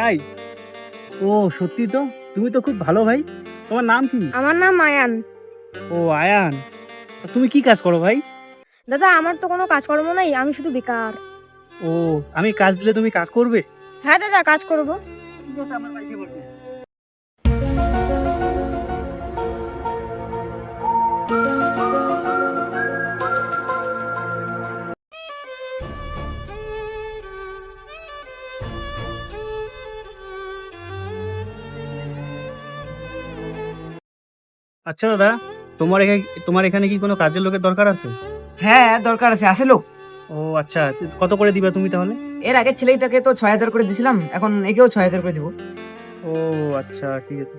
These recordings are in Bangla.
তাই? ও সত্যি তো, তুমি তো খুব ভালো ভাই। তোমার নাম কি? আমার নাম আয়ান। ও আয়ান, তা তুমি কি কাজ করো ভাই? দাদা আমার তো কোনো কাজকর্ম নাই, আমি শুধু বেকার। ও, আমি কাজ দিলে তুমি কাজ করবে? হ্যাঁ দাদা, কাজ করব। ঠিক আছে, আমার ভাইকে বলবো। আচ্ছা দাদা, তোমার এখানে কি কোনো কাজের লোকের দরকার আছে? হ্যাঁ দরকার আছে, আসে লোক। ও আচ্ছা, কত করে দিবা তুমি তাহলে? এর আগের ছেলেটাকে তো 6,000 করে দিছিলাম, এখন একেও 6,000 করে দিব। ও আচ্ছা, ঠিক আছে।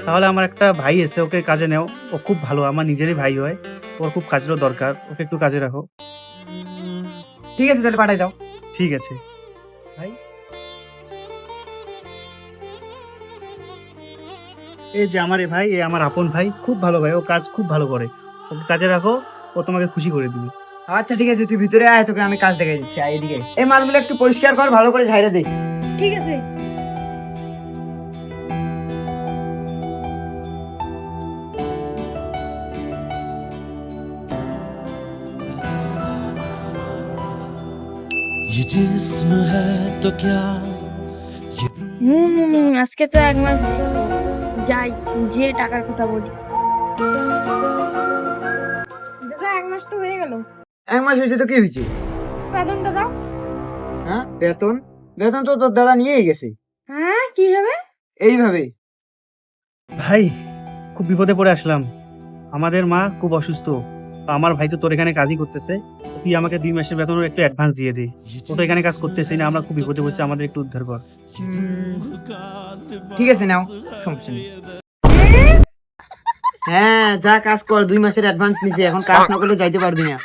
তাহলে আমার একটা ভাই এসে, ওকে কাজে নেও। ও খুব ভালো, আমার নিজেরই ভাই হয়। ওর খুব কাজেরও দরকার, ওকে একটু কাজে রাখো। ঠিক আছে, তাহলে পাঠাই দাও। ঠিক আছে ভাই। এই যে আমার এ ভাই, এ আমার আপন ভাই, খুব ভালো ভাই, ও কাজ খুব ভালো করে। ওকে কাজে রাখো, ও তোমাকে খুশি করে দিবে। আচ্ছা ঠিক আছে, তুই ভিতরে আয়, তোকে আমি কাজ দেখাই দিচ্ছি। আয় এদিকে, এই মালগুলো একটু পরিষ্কার কর, ভালো করে ঝাইরা দে। ঠিক আছে। ये जिस्म है तो क्या ये আজকে তো একবার যাই, যে টাকার কথা বলি। দাদা 1 মাস তো হয়ে গেল। 1 মাস হয়েছে তো কি হয়েছে? বেতনটা দাও। হ্যাঁ বেতন? বেতন তো তোর দাদা নিয়েই গেছে। হ্যাঁ, কি হবে? এইভাবে। ভাই, খুব বিপদে পড়ে আসলাম। আমাদের মা খুব অসুস্থ। তো আমার ভাই তো তোর এখানে কাজই করতেছে। তো তুই আমাকে 2 মাসের বেতনের একটু অ্যাডভান্স দিয়ে দে। ও তো এখানে কাজ করতেছে না, আমরা খুব বিপদে পড়ছি, আমাদের একটু উদ্ধার কর। ঠিক আছে, নাও, সমস্যা নেই। হ্যাঁ যা কাজ কর, 2 মাসের অ্যাডভান্স নিছে, এখন কাজ না করলে যাইতে পারবি না।